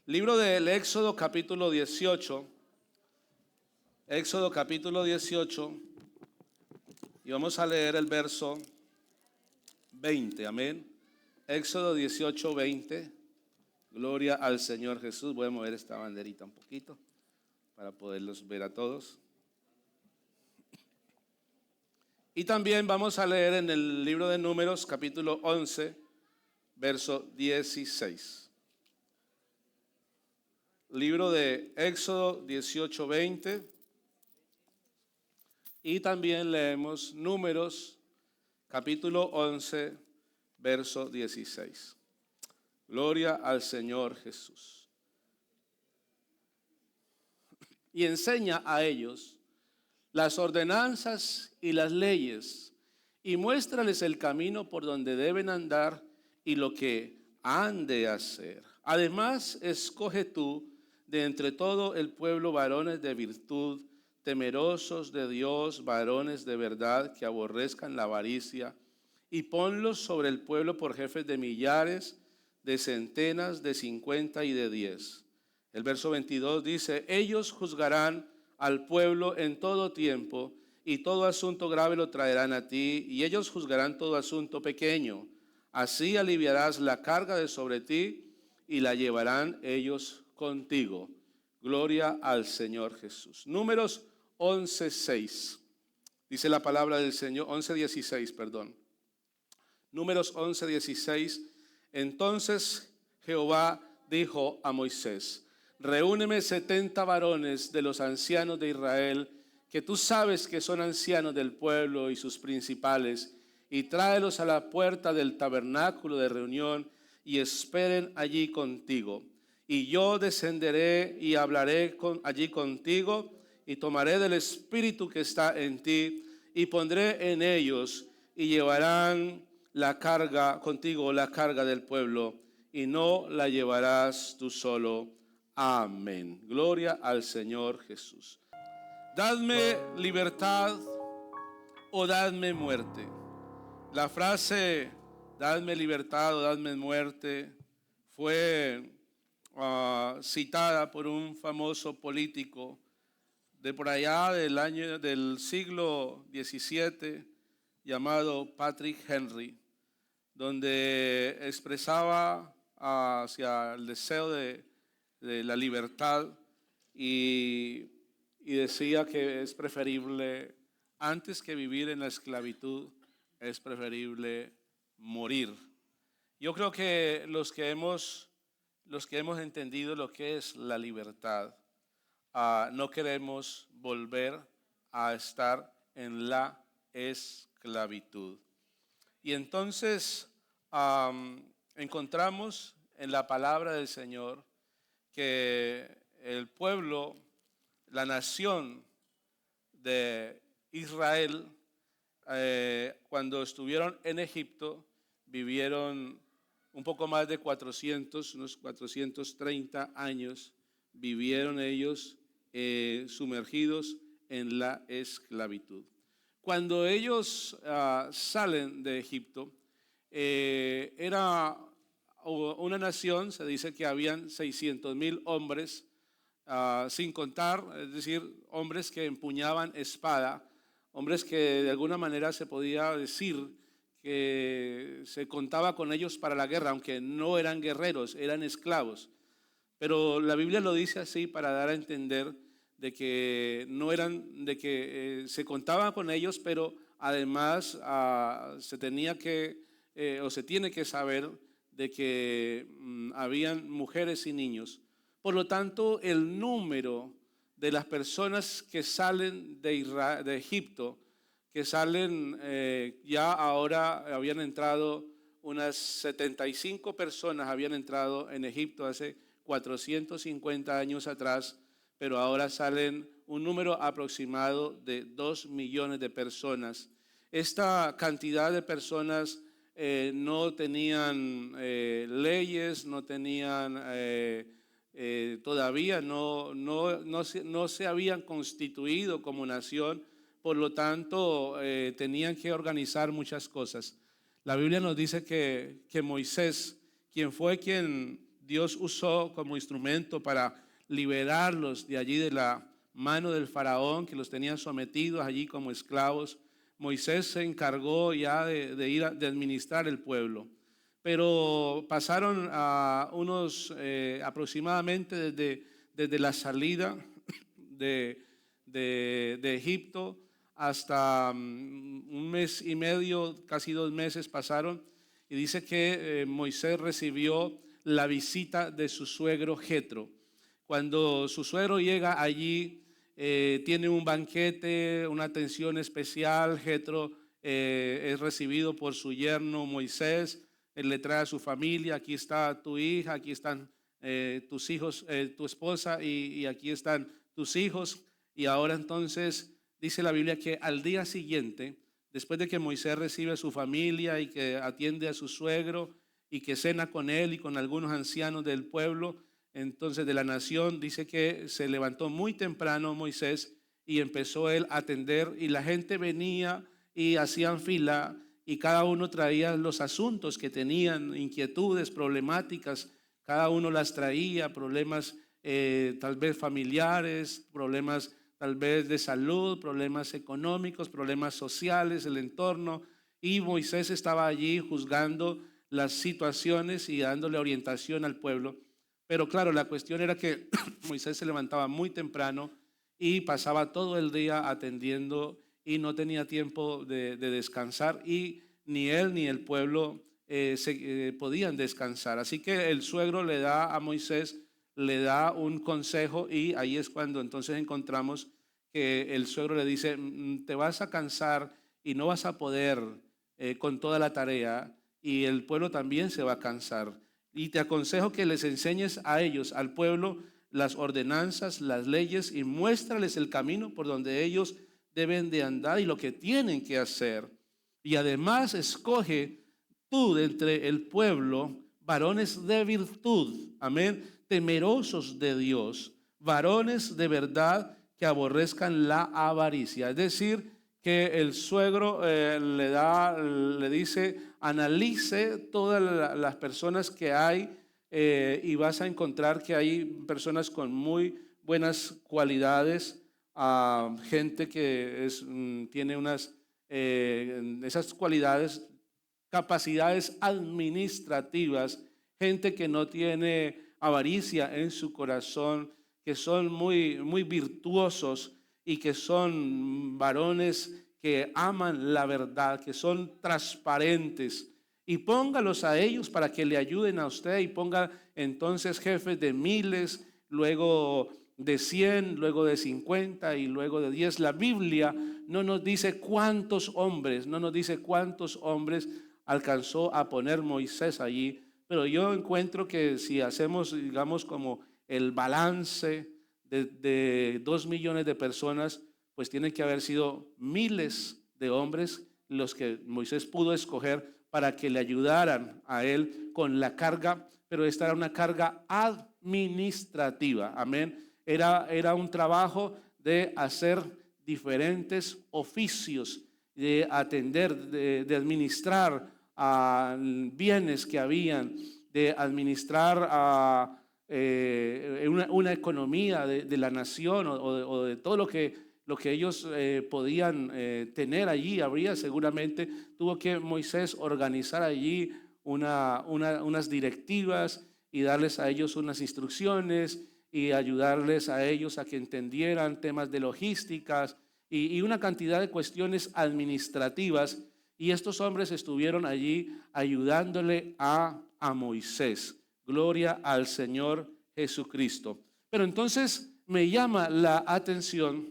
Libro del Éxodo capítulo 18. Éxodo capítulo 18. Y vamos a leer el verso 20. Amén. Éxodo 18, 20. Gloria al Señor Jesús. Voy a mover esta banderita un poquito para poderlos ver a todos. Y también vamos a leer en el libro de Números capítulo 11, verso 16. Libro de Éxodo 18, 20. Y también leemos Números capítulo 11, verso 16. Gloria al Señor Jesús. Y enseña a ellos las ordenanzas y las leyes, y muéstrales el camino por donde deben andar y lo que han de hacer. Además, escoge tú de entre todo el pueblo varones de virtud, temerosos de Dios, varones de verdad, que aborrezcan la avaricia, y ponlos sobre el pueblo por jefes de millares, de centenas, de 50 y de 10. El verso 22 dice: ellos juzgarán al pueblo en todo tiempo, y todo asunto grave lo traerán a ti, y ellos juzgarán todo asunto pequeño. Así aliviarás la carga de sobre ti, y la llevarán ellos contigo. Gloria al Señor Jesús. Números 11:6. Dice la palabra del Señor, 11:16, perdón. Números 11:16. Entonces Jehová dijo a Moisés: reúneme 70 varones de los ancianos de Israel, que tú sabes que son ancianos del pueblo y sus principales, y tráelos a la puerta del tabernáculo de reunión, y esperen allí contigo. Y yo descenderé y hablaré allí contigo, y tomaré del espíritu que está en ti, y pondré en ellos, y llevarán la carga contigo, la carga del pueblo, y no la llevarás tú solo. Amén. Gloria al Señor Jesús. Dadme libertad o dadme muerte. La frase dadme libertad o dadme muerte fue citada por un famoso político de por allá del siglo XVII llamado Patrick Henry, donde expresaba hacia el deseo de la libertad y decía que es preferible, antes que vivir en la esclavitud, es preferible morir. Yo creo que los que hemos entendido lo que es la libertad, no queremos volver a estar en la esclavitud. Y entonces encontramos en la palabra del Señor que el pueblo, la nación de Israel, cuando estuvieron en Egipto, vivieron un poco más de unos 430 años, vivieron ellos sumergidos en la esclavitud. Cuando ellos salen de Egipto, era una nación, se dice que habían 600,000 hombres, sin contar, es decir, hombres que empuñaban espada, hombres que de alguna manera se podía decir que se contaba con ellos para la guerra, aunque no eran guerreros, eran esclavos. Pero la Biblia lo dice así para dar a entender de que no eran, de que se contaba con ellos, pero además se tenía que o se tiene que saber de que habían mujeres y niños. Por lo tanto, el número de las personas que salen de Egipto, que salen ya ahora, habían entrado unas 75 personas, habían entrado en Egipto hace 450 años atrás, pero ahora salen un número aproximado de 2 millones de personas. Esta cantidad de personas no tenían leyes, no tenían todavía, no se habían constituido como nación, por lo tanto tenían que organizar muchas cosas. La Biblia nos dice que Moisés, quien fue quien Dios usó como instrumento para liberarlos de allí de la mano del faraón que los tenía sometidos allí como esclavos. Moisés se encargó ya de administrar el pueblo. Pero pasaron a unos aproximadamente desde la salida de Egipto hasta un mes y medio, casi 2 meses pasaron, y dice que Moisés recibió la visita de su suegro Jetro. Cuando su suegro llega allí, tiene un banquete, una atención especial. Jetro es recibido por su yerno Moisés. Él le trae a su familia: aquí está tu hija, aquí están tus hijos, tu esposa, y aquí están tus hijos. Y ahora entonces dice la Biblia que al día siguiente, después de que Moisés recibe a su familia y que atiende a su suegro y que cena con él y con algunos ancianos del pueblo, entonces de la nación, dice que se levantó muy temprano Moisés y empezó él a atender, y la gente venía y hacían fila y cada uno traía los asuntos que tenían, inquietudes, problemáticas. Cada uno las traía, problemas tal vez familiares, problemas tal vez de salud, problemas económicos, problemas sociales, el entorno. Y Moisés estaba allí juzgando las situaciones y dándole orientación al pueblo. Pero claro, la cuestión era que Moisés se levantaba muy temprano y pasaba todo el día atendiendo y no tenía tiempo de descansar, y ni él ni el pueblo podían descansar. Así que el suegro le da a Moisés, le da un consejo, y ahí es cuando entonces encontramos que el suegro le dice: te vas a cansar y no vas a poder con toda la tarea, y el pueblo también se va a cansar. Y te aconsejo que les enseñes a ellos, al pueblo, las ordenanzas, las leyes, y muéstrales el camino por donde ellos deben de andar y lo que tienen que hacer. Y además escoge tú de entre el pueblo varones de virtud, amén, temerosos de Dios, varones de verdad que aborrezcan la avaricia. Es decir, que el suegro le dice: analice todas las personas que hay, y vas a encontrar que hay personas con muy buenas cualidades, gente que tiene esas cualidades, capacidades administrativas, gente que no tiene avaricia en su corazón, que son muy virtuosos y que son varones que aman la verdad, que son transparentes. Y póngalos a ellos para que le ayuden a usted, y ponga entonces jefes de miles, luego de 100, luego de 50 y luego de 10. La Biblia no nos dice cuántos hombres, no nos dice cuántos hombres alcanzó a poner Moisés allí, pero yo encuentro que si hacemos, digamos, como el balance de 2 millones de personas, pues tienen que haber sido miles de hombres los que Moisés pudo escoger para que le ayudaran a él con la carga, pero esta era una carga administrativa, amén. Era un trabajo de hacer diferentes oficios, de atender, de administrar a bienes que habían, de administrar a una economía de la nación, o de todo lo que ellos podían tener allí. Habría seguramente, tuvo que Moisés organizar allí unas directivas y darles a ellos unas instrucciones y ayudarles a ellos a que entendieran temas de logísticas y una cantidad de cuestiones administrativas. Y estos hombres estuvieron allí ayudándole a Moisés. Gloria al Señor Jesucristo. Pero entonces me llama la atención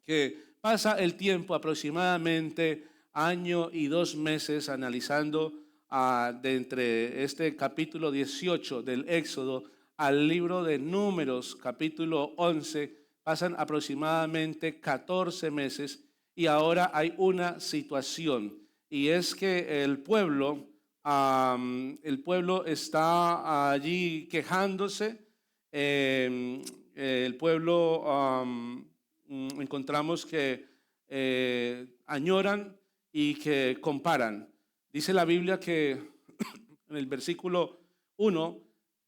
que pasa el tiempo, aproximadamente año y 2 meses, analizando de entre este capítulo 18 del Éxodo al libro de Números, capítulo 11, pasan aproximadamente 14 meses, y ahora hay una situación, y es que el pueblo está allí quejándose. El pueblo, encontramos que añoran y que comparan. Dice la Biblia que en el versículo 1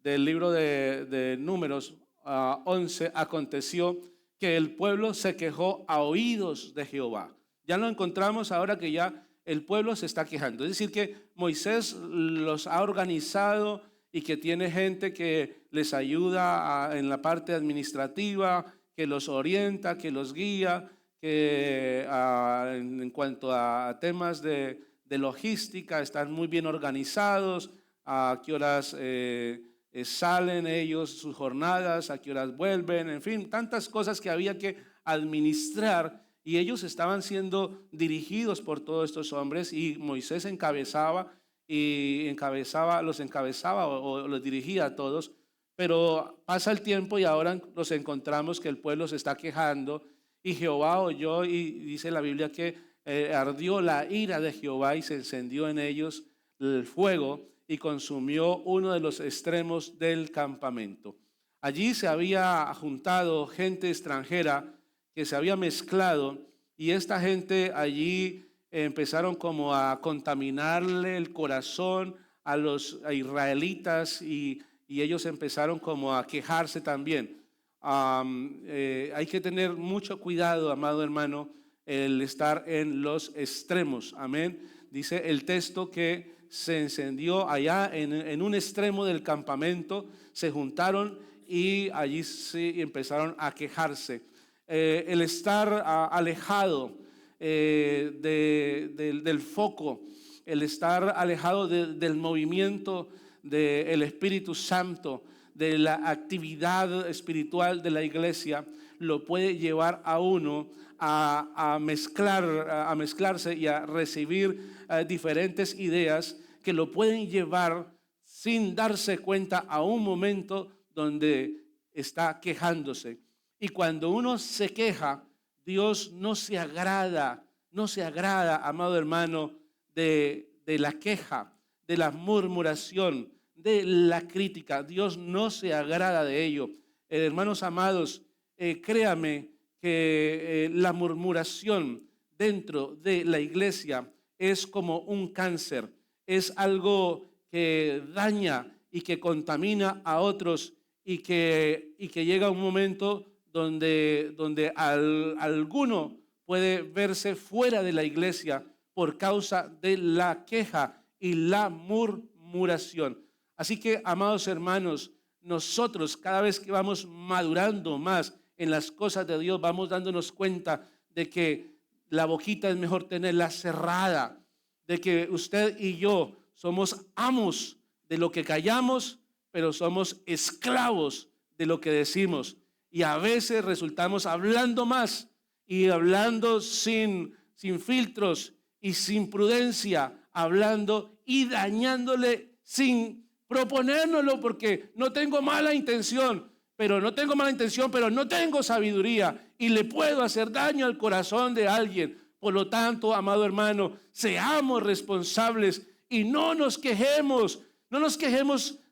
del libro de Números 11, aconteció que el pueblo se quejó a oídos de Jehová. Ya lo encontramos ahora que ya el pueblo se está quejando. Es decir, que Moisés los ha organizado y que tiene gente que les ayuda en la parte administrativa, que los orienta, que los guía, que en cuanto a temas de logística están muy bien organizados, a qué horas salen ellos, sus jornadas, a qué horas vuelven, en fin, tantas cosas que había que administrar, y ellos estaban siendo dirigidos por todos estos hombres, y Moisés los encabezaba o los dirigía a todos. Pero pasa el tiempo y ahora nos encontramos que el pueblo se está quejando, y Jehová oyó, y dice la Biblia que ardió la ira de Jehová y se encendió en ellos el fuego y consumió uno de los extremos del campamento. Allí se había juntado gente extranjera que se había mezclado, y esta gente allí empezaron como a contaminarle el corazón a los israelitas, y ellos empezaron como a quejarse también. Hay que tener mucho cuidado, amado hermano, el estar en los extremos. Amén. Dice el texto que se encendió allá en un extremo del campamento, se juntaron y allí sí empezaron a quejarse. El estar alejado del foco, el estar alejado del movimiento del Espíritu Santo, de la actividad espiritual de la iglesia, lo puede llevar a uno a mezclarse y a recibir diferentes ideas que lo pueden llevar sin darse cuenta a un momento donde está quejándose. Y cuando uno se queja, Dios no se agrada, amado hermano, de la queja, de la murmuración, de la crítica. Dios no se agrada de ello. Hermanos amados, créame que la murmuración dentro de la iglesia es como un cáncer, es algo que daña y que contamina a otros, y que llega un momento donde alguno puede verse fuera de la iglesia por causa de la queja y la murmuración. Así que, amados hermanos, nosotros cada vez que vamos madurando más en las cosas de Dios, vamos dándonos cuenta de que la boquita es mejor tenerla cerrada, de que usted y yo somos amos de lo que callamos, pero somos esclavos de lo que decimos. Y a veces resultamos hablando más y hablando sin filtros y sin prudencia, hablando y dañándole sin proponérnoslo, porque no tengo mala intención, pero no tengo sabiduría y le puedo hacer daño al corazón de alguien. Por lo tanto, amado hermano, seamos responsables y no nos quejemos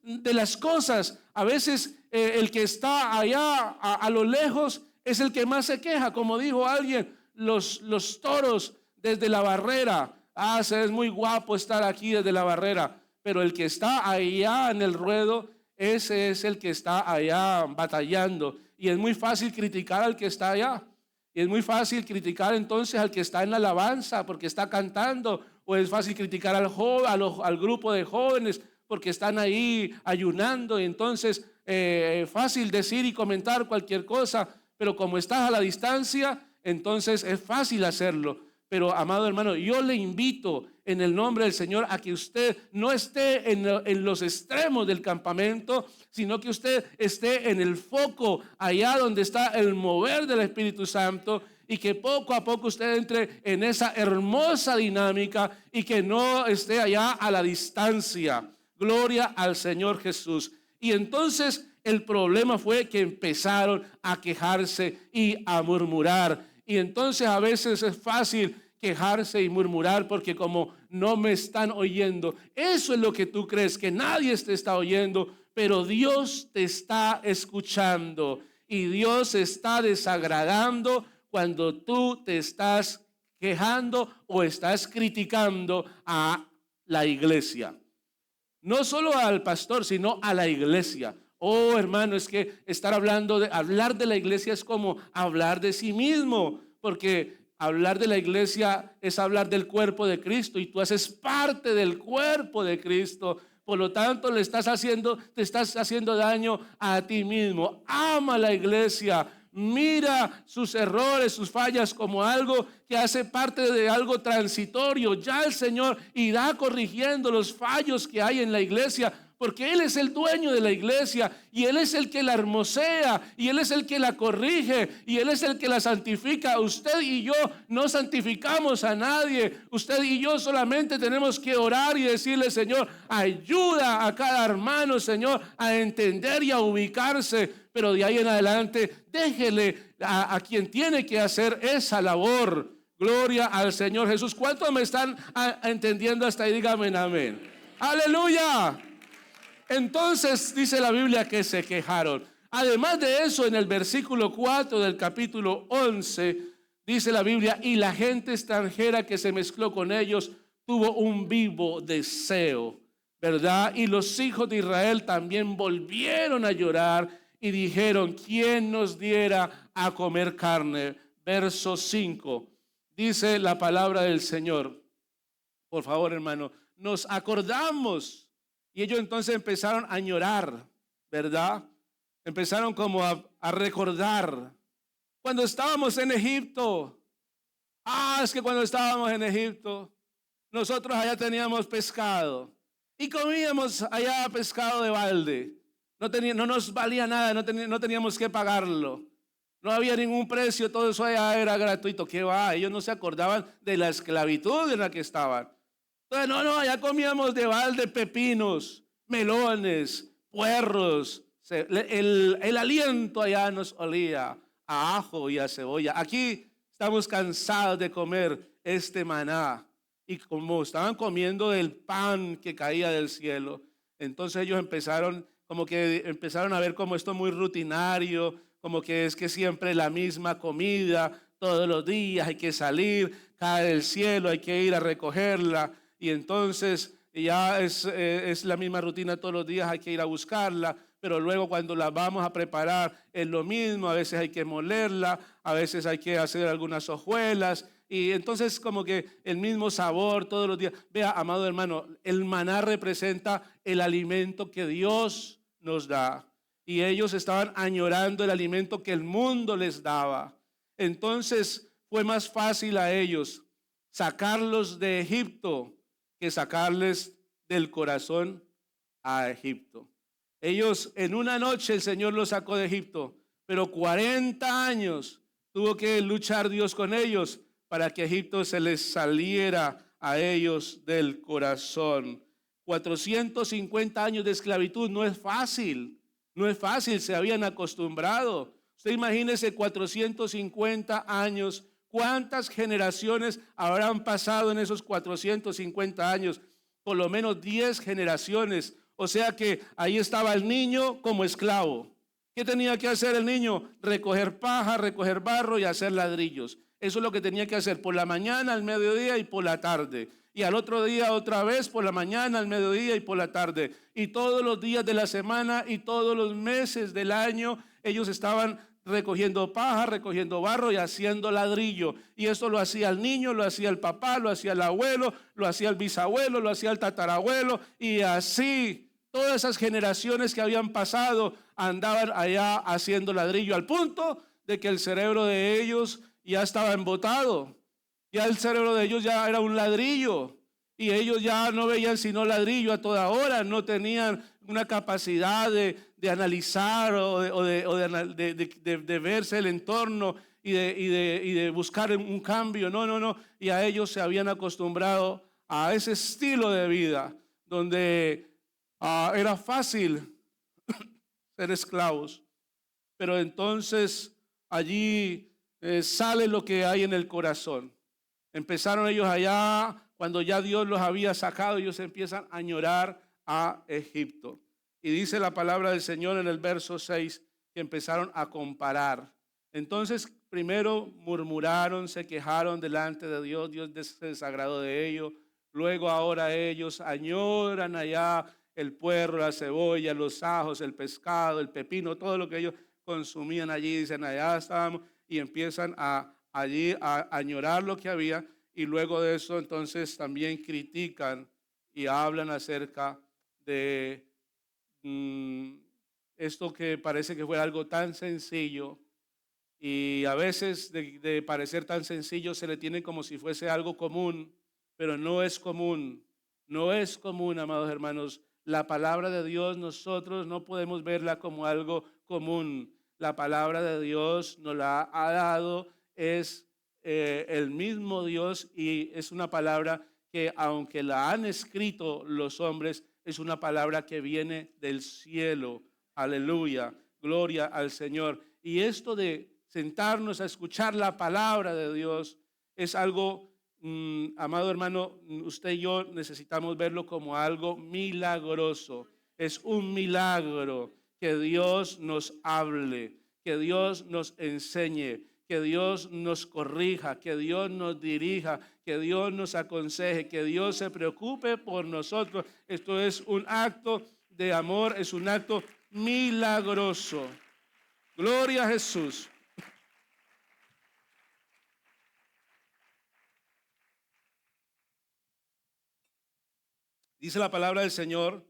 de las cosas. A veces el que está allá a lo lejos es el que más se queja, como dijo alguien, los toros desde la barrera. Es muy guapo estar aquí desde la barrera, pero el que está allá en el ruedo, ese es el que está allá batallando. Y es muy fácil criticar al que está allá. Y es muy fácil criticar entonces al que está en la alabanza porque está cantando, o es fácil criticar al grupo de jóvenes porque están ahí ayunando. Y entonces fácil decir y comentar cualquier cosa, pero como estás a la distancia, entonces es fácil hacerlo. Pero, amado hermano, yo le invito en el nombre del Señor a que usted no esté en los extremos del campamento, sino que usted esté en el foco, allá donde está el mover del Espíritu Santo, y que poco a poco usted entre en esa hermosa dinámica y que no esté allá a la distancia. Gloria al Señor Jesús. Y entonces el problema fue que empezaron a quejarse y a murmurar. Y entonces a veces es fácil quejarse y murmurar porque como no me están oyendo. Eso es lo que tú crees, que nadie te está oyendo, pero Dios te está escuchando y Dios está desagradando cuando tú te estás quejando o estás criticando a la iglesia. no solo al pastor, sino a la iglesia. Oh, hermano, es que hablar de la iglesia es como hablar de sí mismo, porque hablar de la iglesia es hablar del cuerpo de Cristo y tú haces parte del cuerpo de Cristo. Por lo tanto, te estás haciendo daño a ti mismo. Ama la iglesia. Mira sus errores, sus fallas como algo que hace parte de algo transitorio. Ya el Señor irá corrigiendo los fallos que hay en la iglesia, porque Él es el dueño de la iglesia y Él es el que la hermosea y Él es el que la corrige y Él es el que la santifica. Usted y yo no santificamos a nadie. Usted y yo solamente tenemos que orar y decirle: Señor, ayuda a cada hermano, Señor, a entender y a ubicarse. Pero de ahí en adelante, déjele a quien tiene que hacer esa labor. Gloria al Señor Jesús. ¿Cuántos me están entendiendo hasta ahí? Dígame amén. Aleluya. Entonces dice la Biblia que se quejaron. Además de eso, en el versículo 4 del capítulo 11, dice la Biblia: y la gente extranjera que se mezcló con ellos tuvo un vivo deseo, ¿verdad? Y los hijos de Israel también volvieron a llorar y dijeron: ¿quién nos diera a comer carne? Verso 5, dice la palabra del Señor. Por favor, hermano, nos acordamos. Y ellos entonces empezaron a llorar, ¿verdad? Empezaron como a recordar. Cuando estábamos en Egipto. Es que cuando estábamos en Egipto, nosotros allá teníamos pescado. Y comíamos allá pescado de balde. No nos valía nada, no teníamos que pagarlo. No había ningún precio, todo eso allá era gratuito. ¿Qué va? Ellos no se acordaban de la esclavitud en la que estaban. Entonces, allá comíamos de balde pepinos, melones, puerros. El aliento allá nos olía a ajo y a cebolla. Aquí estamos cansados de comer este maná. Y como estaban comiendo del pan que caía del cielo, entonces ellos empezaron a ver como esto muy rutinario, como que es que siempre la misma comida, todos los días hay que salir, cae del cielo, hay que ir a recogerla. Y entonces ya es la misma rutina todos los días, hay que ir a buscarla, pero luego cuando la vamos a preparar es lo mismo, a veces hay que molerla, a veces hay que hacer algunas hojuelas, y entonces como que el mismo sabor todos los días. Vea, amado hermano, el maná representa el alimento que Dios nos da, y ellos estaban añorando el alimento que el mundo les daba. Entonces fue más fácil a ellos sacarlos de Egipto que sacarles del corazón a Egipto. Ellos en una noche el Señor los sacó de Egipto, pero 40 años tuvo que luchar Dios con ellos para que Egipto se les saliera a ellos del corazón. 450 años de esclavitud no es fácil, se habían acostumbrado. Usted imagínese 450 años. ¿Cuántas generaciones habrán pasado en esos 450 años? Por lo menos 10 generaciones. O sea que ahí estaba el niño como esclavo. ¿Qué tenía que hacer el niño? Recoger paja, recoger barro y hacer ladrillos. Eso es lo que tenía que hacer por la mañana, al mediodía y por la tarde. Y al otro día otra vez por la mañana, al mediodía y por la tarde. Y todos los días de la semana y todos los meses del año ellos estaban recogiendo paja, recogiendo barro y haciendo ladrillo. Y eso lo hacía el niño, lo hacía el papá, lo hacía el abuelo, lo hacía el bisabuelo, lo hacía el tatarabuelo, y así todas esas generaciones que habían pasado andaban allá haciendo ladrillo, al punto de que el cerebro de ellos ya estaba embotado. Ya el cerebro de ellos ya era un ladrillo, y ellos ya no veían sino ladrillo a toda hora, no tenían una capacidad de analizar o de verse el entorno y de buscar un cambio. No. Y a ellos se habían acostumbrado a ese estilo de vida donde era fácil ser esclavos. Pero entonces allí sale lo que hay en el corazón. Empezaron ellos allá, cuando ya Dios los había sacado, ellos empiezan a añorar a Egipto. Y dice la palabra del Señor en el verso 6 que empezaron a comparar. Entonces primero murmuraron, se quejaron delante de Dios, Dios se desagradó de ellos. Luego ahora ellos añoran allá el puerro, la cebolla, los ajos, el pescado, el pepino, todo lo que ellos consumían allí. Dicen, allá estábamos, y empiezan allí a añorar lo que había, y luego de eso entonces también critican y hablan acerca de esto que parece que fue algo tan sencillo, y a veces de parecer tan sencillo se le tiene como si fuese algo común, pero no es común, no es común, amados hermanos. La palabra de Dios nosotros no podemos verla como algo común. La palabra de Dios nos la ha dado, es el mismo Dios, y es una palabra que aunque la han escrito los hombres, es una palabra que viene del cielo. Aleluya, gloria al Señor. Y esto de sentarnos a escuchar la palabra de Dios es algo, amado hermano, usted y yo necesitamos verlo como algo milagroso. Es un milagro que Dios nos hable, que Dios nos enseñe, que Dios nos corrija, que Dios nos dirija, que Dios nos aconseje, que Dios se preocupe por nosotros. Esto es un acto de amor, es un acto milagroso. Gloria a Jesús. Dice la palabra del Señor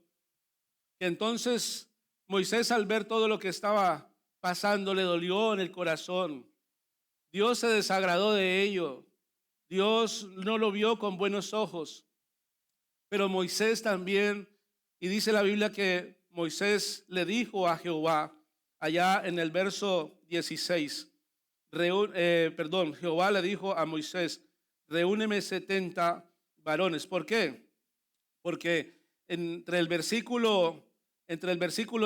que entonces Moisés, al ver todo lo que estaba pasando, le dolió en el corazón. Dios se desagradó de ello. Dios no lo vio con buenos ojos. Pero Moisés también, y dice la Biblia que Moisés le dijo a Jehová, allá en el verso 16, Jehová le dijo a Moisés, reúneme 70 varones. ¿Por qué? Porque entre el versículo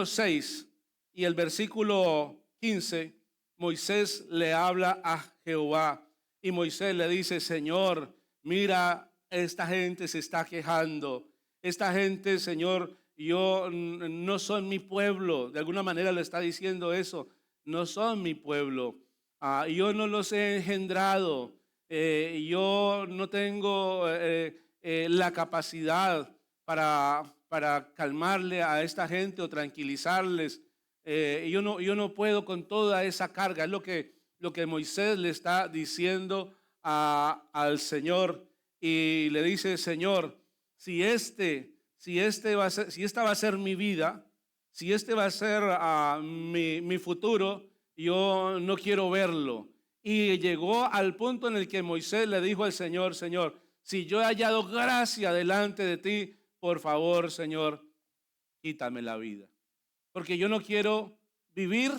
6 y el versículo 15, Moisés le habla a Jehová, y Moisés le dice, Señor, mira, esta gente se está quejando. Esta gente, Señor, no son mi pueblo. De alguna manera le está diciendo eso. No son mi pueblo. Yo no los he engendrado. Yo no tengo la capacidad para calmarle a esta gente o tranquilizarles. Yo no puedo con toda esa carga. Es lo que Moisés le está diciendo al Señor, y le dice, Señor, si esta va a ser mi vida, si este va a ser mi futuro, yo no quiero verlo. Y llegó al punto en el que Moisés le dijo al Señor, Señor, si yo he hallado gracia delante de ti, por favor, Señor, quítame la vida, porque yo no quiero vivir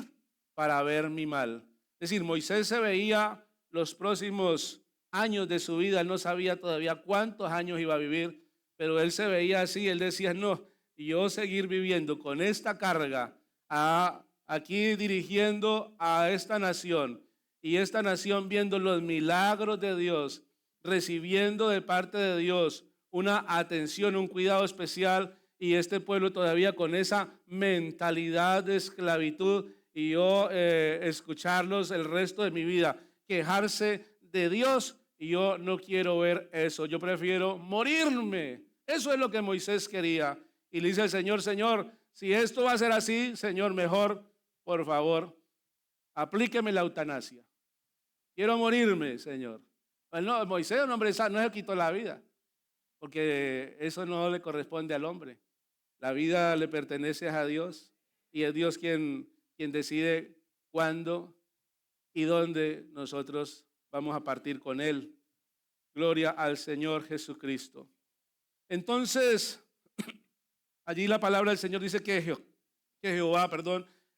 para ver mi mal. Es decir, Moisés se veía los próximos años de su vida, él no sabía todavía cuántos años iba a vivir, pero él se veía así, él decía, no, yo seguir viviendo con esta carga, aquí dirigiendo a esta nación, y esta nación viendo los milagros de Dios, recibiendo de parte de Dios una atención, un cuidado especial, y este pueblo todavía con esa mentalidad de esclavitud, y yo escucharlos el resto de mi vida, quejarse de Dios, y yo no quiero ver eso, yo prefiero morirme. Eso es lo que Moisés quería, y le dice al Señor, Señor, si esto va a ser así, Señor, mejor, por favor, aplíqueme la eutanasia. Quiero morirme, Señor. Bueno, Moisés, un hombre sano, no se quitó la vida, porque eso no le corresponde al hombre. La vida le pertenece a Dios, y es Dios quien decide cuándo y dónde nosotros vamos a partir con Él. Gloria al Señor Jesucristo. Entonces, allí la palabra del Señor dice que Jehová,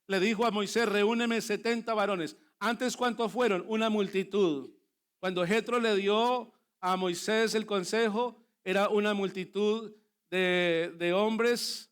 le dijo a Moisés, reúneme 70 varones. Antes, ¿cuántos fueron? Una multitud. Cuando Jetro le dio a Moisés el consejo, era una multitud de hombres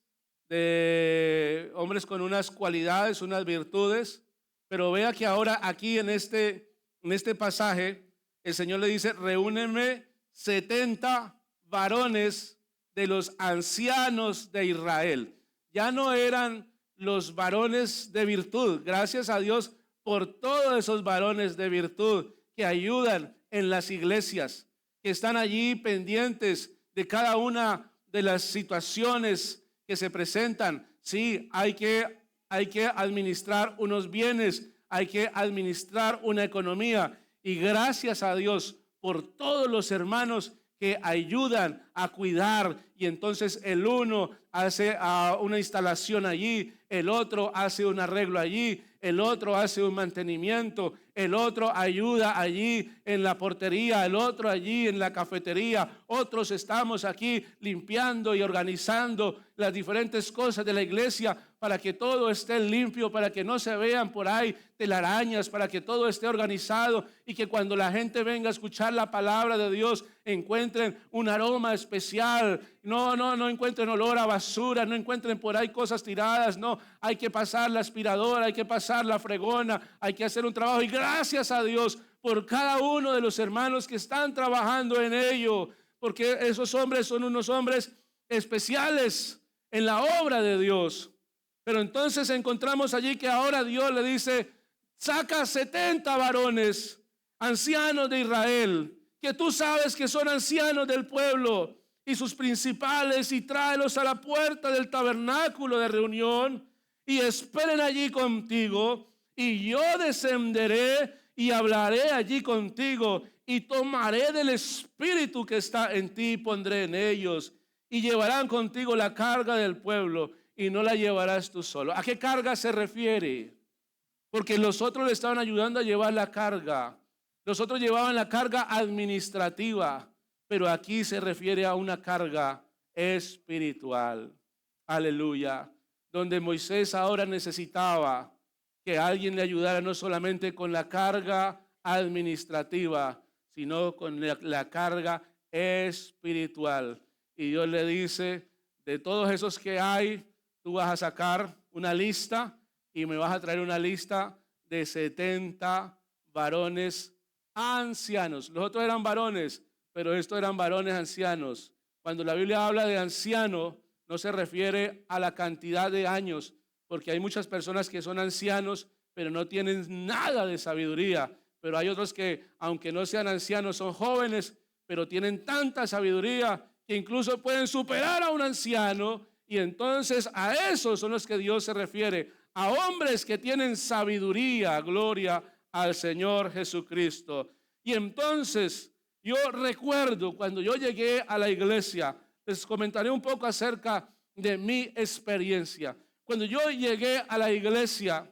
con unas cualidades, unas virtudes. Pero vea que ahora aquí en este pasaje, el Señor le dice, reúneme 70 varones de los ancianos de Israel. Ya no eran los varones de virtud. Gracias a Dios por todos esos varones de virtud que ayudan en las iglesias, que están allí pendientes de cada una de las situaciones que se presentan. Sí, hay que administrar unos bienes, hay que administrar una economía. Y gracias a Dios por todos los hermanos que ayudan a cuidar, y entonces el uno hace una instalación allí, el otro hace un arreglo allí, el otro hace un mantenimiento, el otro ayuda allí en la portería, el otro allí en la cafetería, otros estamos aquí limpiando y organizando las diferentes cosas de la iglesia para que todo esté limpio, para que no se vean por ahí telarañas, para que todo esté organizado y que cuando la gente venga a escuchar la palabra de Dios encuentren un aroma especial. No encuentren olor a basura, no encuentren por ahí cosas tiradas. No, hay que pasar la aspiradora, hay que pasar la fregona, hay que hacer un trabajo. Y gracias a Dios por cada uno de los hermanos que están trabajando en ello, porque esos hombres son unos hombres especiales en la obra de Dios. Pero entonces encontramos allí que ahora Dios le dice: saca 70 varones, ancianos de Israel, que tú sabes que son ancianos del pueblo, y sus principales, y tráelos a la puerta del tabernáculo de reunión, y esperen allí contigo, y yo descenderé y hablaré allí contigo, y tomaré del espíritu que está en ti y pondré en ellos, y llevarán contigo la carga del pueblo, y no la llevarás tú solo. ¿A qué carga se refiere? Porque los otros le estaban ayudando a llevar la carga. Los otros llevaban la carga administrativa, pero aquí se refiere a una carga espiritual. Aleluya. Donde Moisés ahora necesitaba que alguien le ayudara no solamente con la carga administrativa, sino con la carga espiritual. Y Dios le dice: de todos esos que hay, tú vas a sacar una lista y me vas a traer una lista de 70 varones ancianos. Los otros eran varones, pero estos eran varones ancianos. Cuando la Biblia habla de anciano, no se refiere a la cantidad de años, porque hay muchas personas que son ancianos, pero no tienen nada de sabiduría. Pero hay otros que, aunque no sean ancianos, son jóvenes, pero tienen tanta sabiduría que incluso pueden superar a un anciano. Y entonces a esos son los que Dios se refiere, a hombres que tienen sabiduría. Gloria al Señor Jesucristo. Y entonces yo recuerdo cuando yo llegué a la iglesia, les comentaré un poco acerca de mi experiencia. Cuando yo llegué a la iglesia,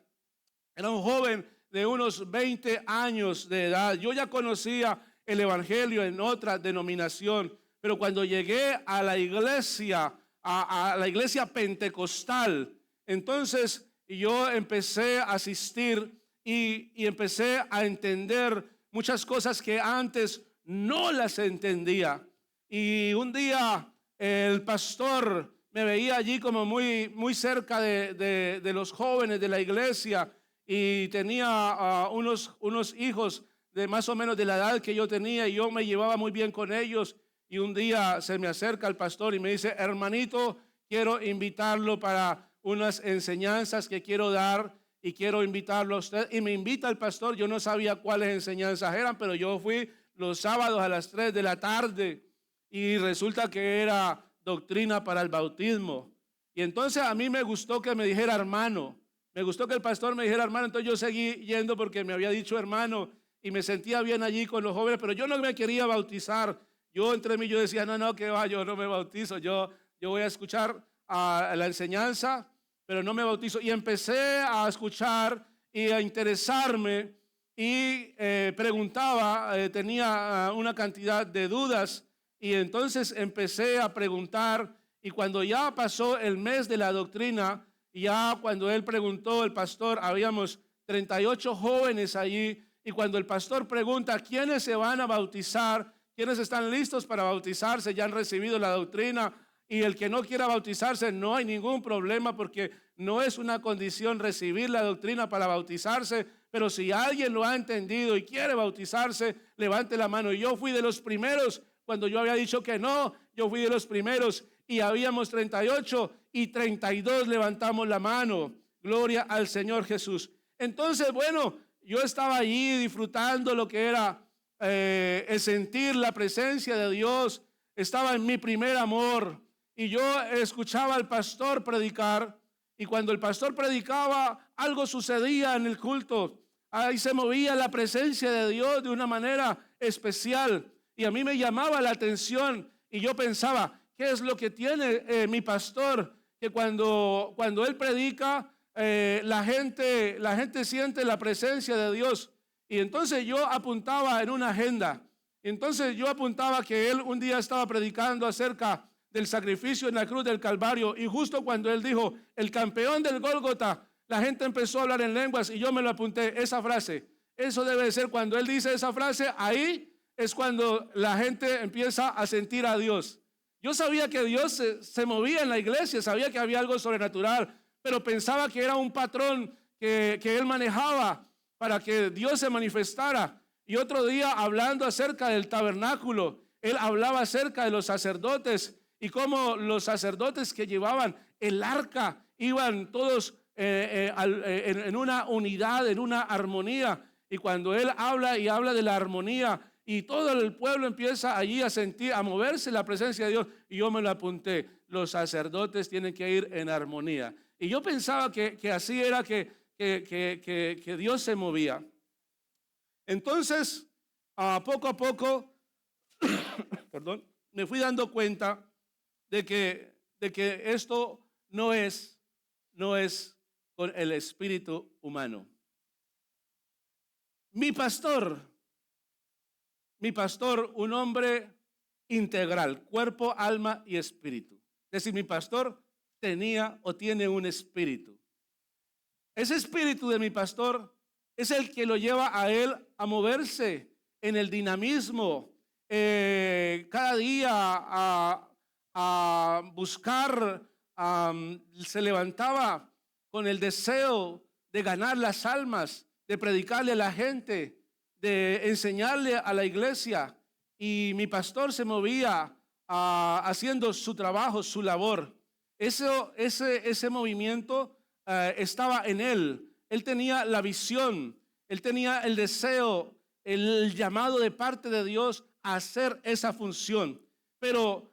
era un joven de unos 20 años de edad. Yo ya conocía el evangelio en otra denominación, pero cuando llegué a la iglesia, a la iglesia pentecostal, entonces yo empecé a asistir y empecé a entender muchas cosas que antes no las entendía. Y un día el pastor me veía allí como muy cerca de los jóvenes de la iglesia, y tenía unos hijos de más o menos de la edad que yo tenía, y yo me llevaba muy bien con ellos. Y un día se me acerca el pastor y me dice: hermanito, quiero invitarlo para unas enseñanzas que quiero dar, y quiero invitarlo a usted. Y me invita el pastor. Yo no sabía cuáles enseñanzas eran, pero yo fui los sábados a las 3 de la tarde, y resulta que era doctrina para el bautismo. Y entonces a mí me gustó que me dijera hermano, me gustó que el pastor me dijera hermano. Entonces yo seguí yendo porque me había dicho hermano, y me sentía bien allí con los jóvenes, pero yo no me quería bautizar. Yo entre mí yo decía: no, que va, yo no me bautizo, yo voy a escuchar a la enseñanza, pero no me bautizo. Y empecé a escuchar y a interesarme, y preguntaba, tenía una cantidad de dudas, y entonces empecé a preguntar. Y cuando ya pasó el mes de la doctrina, ya cuando él preguntó, el pastor, habíamos 38 jóvenes allí, y cuando el pastor pregunta quiénes se van a bautizar, quiénes están listos para bautizarse, ya han recibido la doctrina, y el que no quiera bautizarse, no hay ningún problema, porque no es una condición recibir la doctrina para bautizarse. Pero si alguien lo ha entendido y quiere bautizarse, levante la mano. Y yo fui de los primeros. Cuando yo había dicho que no, yo fui de los primeros, y habíamos 38 y 32 levantamos la mano. Gloria al Señor Jesús. Entonces, bueno, yo estaba allí disfrutando lo que era el sentir la presencia de Dios. Estaba en mi primer amor. y yo escuchaba al pastor predicar, y cuando el pastor predicaba, algo sucedía en el culto. Ahí se movía la presencia de Dios de una manera especial, y a mí me llamaba la atención, y yo pensaba, ¿qué es lo que tiene mi pastor? Que cuando él predica, la gente siente la presencia de Dios. Y entonces yo apuntaba en una agenda. Entonces yo apuntaba que él un día estaba predicando acerca del sacrificio en la cruz del Calvario, y justo cuando él dijo el campeón del Gólgota, la gente empezó a hablar en lenguas, y yo me lo apunté, esa frase. Eso debe de ser cuando él dice esa frase, ahí es cuando la gente empieza a sentir a Dios. Yo sabía que Dios se movía en la iglesia, sabía que había algo sobrenatural, pero pensaba que era un patrón que él manejaba para que Dios se manifestara. Y otro día, hablando acerca del tabernáculo, él hablaba acerca de los sacerdotes y cómo los sacerdotes que llevaban el arca iban todos en una unidad, en una armonía. Y cuando él habla de la armonía, y todo el pueblo empieza allí a sentir, a moverse la presencia de Dios, y yo me lo apunté, los sacerdotes tienen que ir en armonía. Y yo pensaba que así era que Dios se movía. Entonces, poco a poco, perdón, me fui dando cuenta de que esto no es con el espíritu humano. Mi pastor, un hombre integral, cuerpo, alma y espíritu. Es decir, mi pastor tenía o tiene un espíritu. Ese espíritu de mi pastor es el que lo lleva a él a moverse en el dinamismo, cada día a buscar, se levantaba con el deseo de ganar las almas, de predicarle a la gente, de enseñarle a la iglesia. Y mi pastor se movía haciendo su trabajo, su labor. Ese movimiento estaba en él. Él tenía la visión, él tenía el deseo, el llamado de parte de Dios a hacer esa función. Pero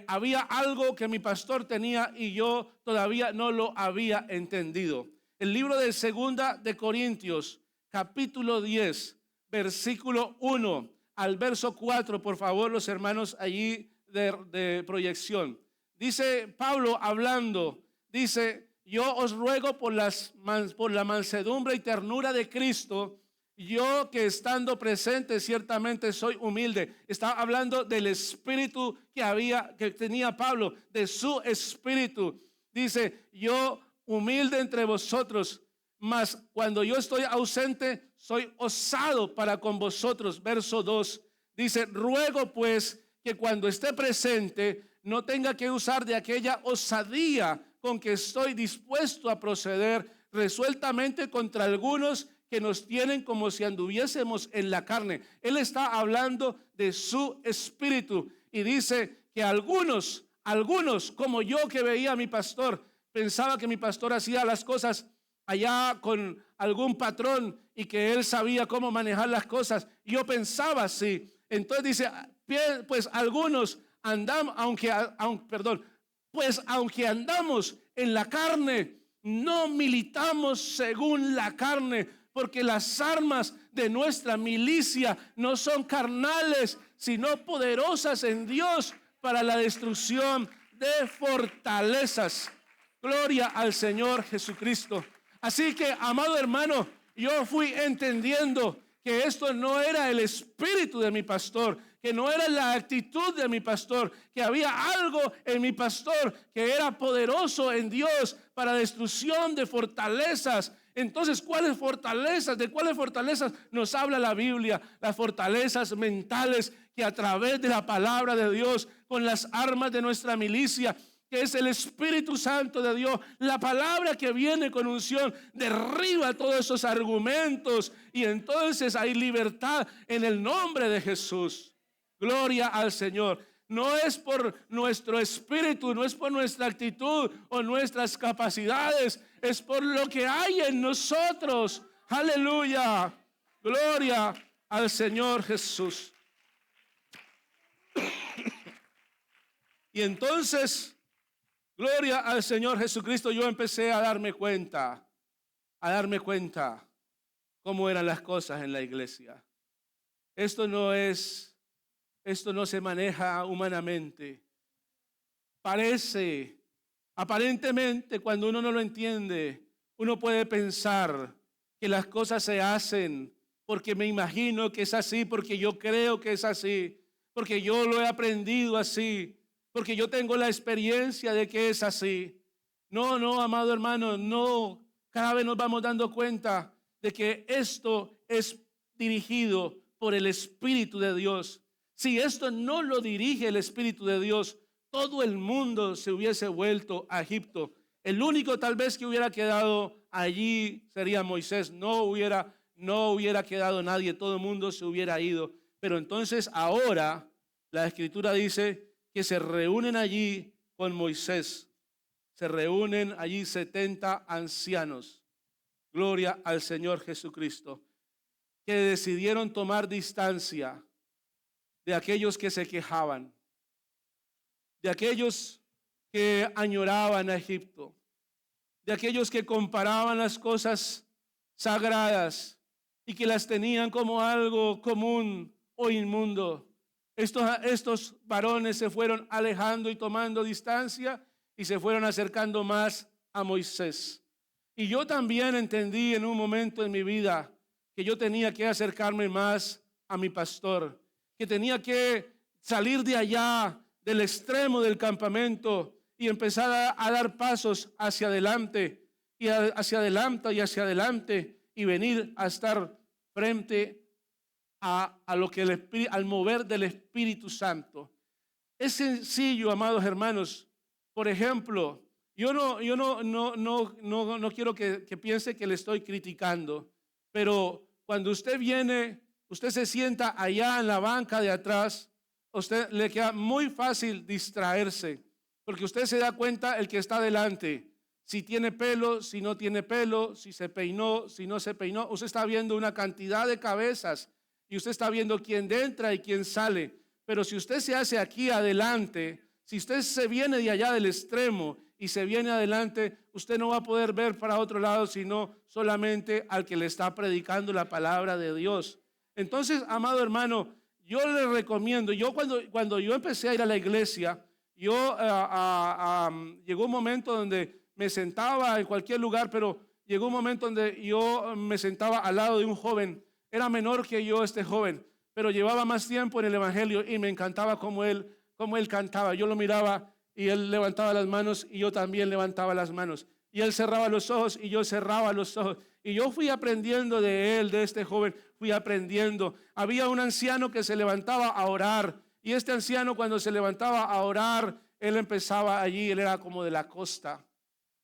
había algo que mi pastor tenía y yo todavía no lo había entendido. El libro de 2 de Corintios, capítulo 10, versículo 1 al verso 4, por favor, los hermanos allí de proyección. Dice Pablo hablando, dice: yo os ruego por la mansedumbre y ternura de Cristo, yo que estando presente ciertamente soy humilde. Está hablando del espíritu que tenía Pablo, de su espíritu. Dice: yo humilde entre vosotros, mas cuando yo estoy ausente, soy osado para con vosotros. Verso 2, dice: ruego pues que cuando esté presente no tenga que usar de aquella osadía con que estoy dispuesto a proceder resueltamente contra algunos que nos tienen como si anduviésemos en la carne. Él está hablando de su espíritu y dice que algunos como yo, que veía a mi pastor, pensaba que mi pastor hacía las cosas allá con algún patrón y que él sabía cómo manejar las cosas. Yo pensaba así. Entonces dice: pues algunos andamos, pues aunque andamos en la carne, no militamos según la carne, porque las armas de nuestra milicia no son carnales, sino poderosas en Dios para la destrucción de fortalezas. Gloria al Señor Jesucristo. Así que, amado hermano, yo fui entendiendo que esto no era el espíritu de mi pastor, que no era la actitud de mi pastor, que había algo en mi pastor que era poderoso en Dios para destrucción de fortalezas. Entonces, ¿cuáles fortalezas? ¿De cuáles fortalezas nos habla la Biblia? Las fortalezas mentales que a través de la palabra de Dios, con las armas de nuestra milicia, que es el Espíritu Santo de Dios, la palabra que viene con unción, derriba todos esos argumentos y entonces hay libertad en el nombre de Jesús. Gloria al Señor. No es por nuestro espíritu, no es por nuestra actitud o nuestras capacidades, es por lo que hay en nosotros. Aleluya. Gloria al Señor Jesús. Y entonces Gloria al Señor Jesucristo. Yo empecé a darme cuenta cómo eran las cosas en la iglesia. Esto no se maneja humanamente. Aparentemente, cuando uno no lo entiende, uno puede pensar que las cosas se hacen porque me imagino que es así, porque yo creo que es así, porque yo lo he aprendido así, porque yo tengo la experiencia de que es así. No, amado hermano, no. Cada vez nos vamos dando cuenta de que esto es dirigido por el Espíritu de Dios. Si esto no lo dirige el Espíritu de Dios, todo el mundo se hubiese vuelto a Egipto. El único tal vez que hubiera quedado allí sería Moisés. No hubiera quedado nadie, todo el mundo se hubiera ido. Pero entonces ahora la Escritura dice que se reúnen allí con Moisés. Se reúnen allí 70 ancianos. Gloria al Señor Jesucristo, que decidieron tomar distancia de aquellos que se quejaban, de aquellos que añoraban a Egipto, de aquellos que comparaban las cosas sagradas y que las tenían como algo común o inmundo. Estos varones se fueron alejando y tomando distancia y se fueron acercando más a Moisés. Y yo también entendí en un momento en mi vida que yo tenía que acercarme más a mi pastor, que tenía que salir de allá, del extremo del campamento, y empezar a dar pasos hacia adelante, y hacia adelante y hacia adelante, y venir a estar frente a lo que al mover del Espíritu Santo. Es sencillo, amados hermanos. Por ejemplo, yo no quiero que piense que le estoy criticando, pero cuando usted viene, usted se sienta allá en la banca de atrás, a usted le queda muy fácil distraerse, porque usted se da cuenta el que está delante, si tiene pelo, si no tiene pelo, si se peinó, si no se peinó. Usted está viendo una cantidad de cabezas y usted está viendo quién entra y quién sale. Pero si usted se hace aquí adelante, si usted se viene de allá del extremo y se viene adelante, usted no va a poder ver para otro lado, sino solamente al que le está predicando la palabra de Dios. Entonces, amado hermano, yo le recomiendo, cuando yo empecé a ir a la iglesia, llegó un momento donde me sentaba en cualquier lugar, pero llegó un momento donde yo me sentaba al lado de un joven. Era menor que yo este joven, pero llevaba más tiempo en el evangelio y me encantaba cómo él cantaba. Yo lo miraba y él levantaba las manos y yo también levantaba las manos. Y él cerraba los ojos y yo cerraba los ojos. Y yo fui aprendiendo de él, de este joven, fui aprendiendo. Había un anciano que se levantaba a orar. Y este anciano, cuando se levantaba a orar, él empezaba allí, él era como de la costa.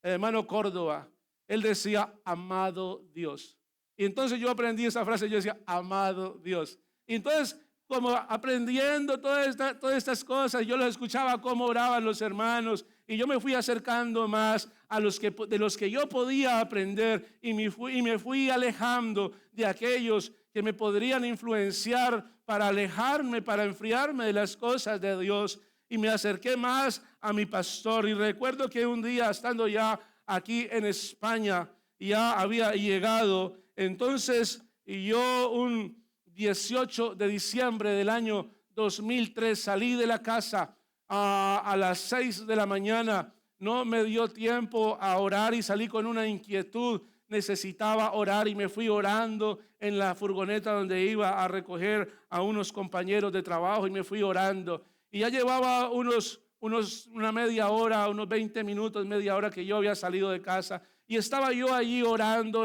El hermano Córdoba, él decía, amado Dios. Y entonces yo aprendí esa frase, yo decía, amado Dios. Y entonces, como aprendiendo todas estas cosas, yo los escuchaba cómo oraban los hermanos y yo me fui acercando más a de los que yo podía aprender y me fui alejando de aquellos que me podrían influenciar para alejarme, para enfriarme de las cosas de Dios, y me acerqué más a mi pastor. Y recuerdo que un día, estando ya aquí en España, ya había llegado, entonces, y yo un 18 de diciembre del año 2003 salí de la casa a las 6 de la mañana. No me dio tiempo a orar y salí con una inquietud. Necesitaba orar y me fui orando en la furgoneta donde iba a recoger a unos compañeros de trabajo, y me fui orando. Y ya llevaba una media hora, unos 20 minutos, media hora que yo había salido de casa. Y estaba yo allí orando,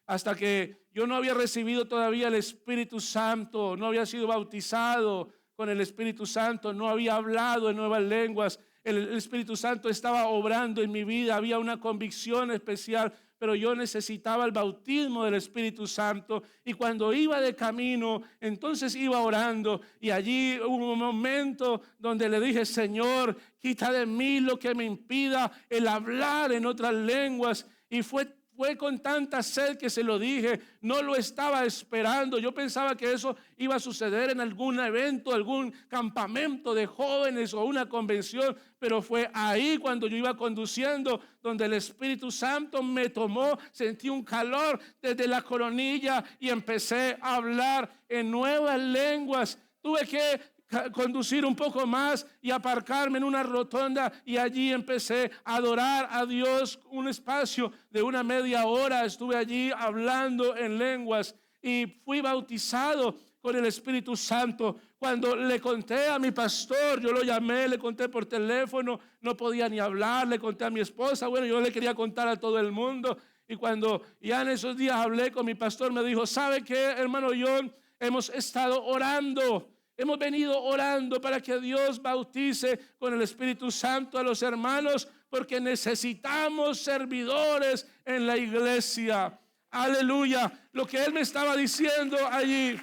hasta que yo no había recibido todavía el Espíritu Santo, no había sido bautizado con el Espíritu Santo, no había hablado en nuevas lenguas. El Espíritu Santo estaba obrando en mi vida, había una convicción especial, pero yo necesitaba el bautismo del Espíritu Santo. Y cuando iba de camino, entonces iba orando, y allí hubo un momento donde le dije, Señor, quita de mí lo que me impida el hablar en otras lenguas. Y fue fue con tanta sed que se lo dije, no lo estaba esperando. Yo pensaba que eso iba a suceder en algún evento, algún campamento de jóvenes o una convención, pero fue ahí cuando yo iba conduciendo, donde el Espíritu Santo me tomó, sentí un calor desde la coronilla y empecé a hablar en nuevas lenguas. Tuve que conducir un poco más y aparcarme en una rotonda, y allí empecé a adorar a Dios un espacio de una media hora. Estuve allí hablando en lenguas y fui bautizado con el Espíritu Santo. Cuando le conté a mi pastor, yo lo llamé, le conté por teléfono, no podía ni hablar, le conté a mi esposa, bueno, yo le quería contar a todo el mundo. Y cuando ya en esos días hablé con mi pastor, me dijo: ¿sabe qué, hermano John? Hemos estado orando. Hemos venido orando para que Dios bautice con el Espíritu Santo a los hermanos, porque necesitamos servidores en la iglesia. Aleluya. Lo que él me estaba diciendo allí,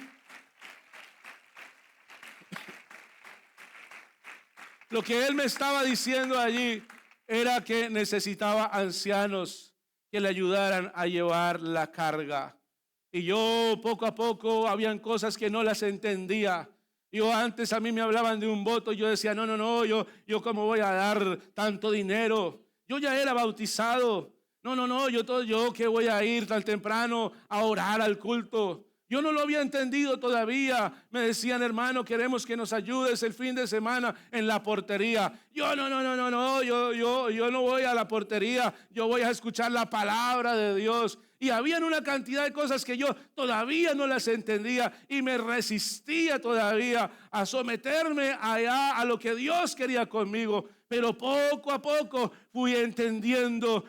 lo que él me estaba diciendo allí era que necesitaba ancianos que le ayudaran a llevar la carga. Y yo poco a poco habían cosas que no las entendía. Yo antes, a mí me hablaban de un voto, yo decía: no, yo cómo voy a dar tanto dinero. Yo ya era bautizado. No, yo que voy a ir tan temprano a orar al culto. Yo no lo había entendido todavía. Me decían: hermano, queremos que nos ayudes el fin de semana en la portería. Yo no, yo no voy a la portería. Yo voy a escuchar la palabra de Dios. Y habían una cantidad de cosas que yo todavía no las entendía, y me resistía todavía a someterme allá a lo que Dios quería conmigo. Pero poco a poco fui entendiendo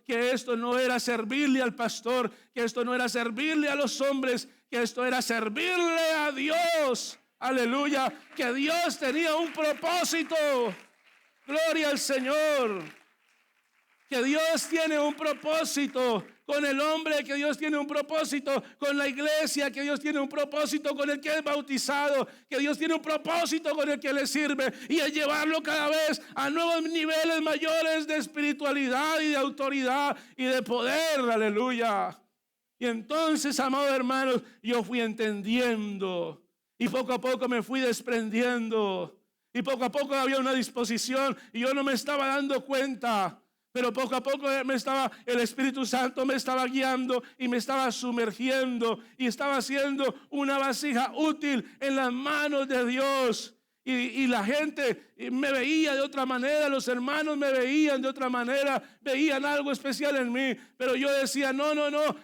que esto no era servirle al pastor, que esto no era servirle a los hombres, que esto era servirle a Dios. Aleluya, que Dios tenía un propósito. Gloria al Señor. Que Dios tiene un propósito con el hombre, que Dios tiene un propósito con la iglesia, que Dios tiene un propósito con el que es bautizado, que Dios tiene un propósito con el que le sirve, y es llevarlo cada vez a nuevos niveles mayores de espiritualidad y de autoridad y de poder. Aleluya. Y entonces, amados hermanos, yo fui entendiendo, y poco a poco me fui desprendiendo, y poco a poco había una disposición y yo no me estaba dando cuenta. Pero poco a poco el Espíritu Santo me estaba guiando y me estaba sumergiendo, y estaba haciendo una vasija útil en las manos de Dios. Y la gente me veía de otra manera, los hermanos me veían de otra manera, veían algo especial en mí. Pero yo decía: no,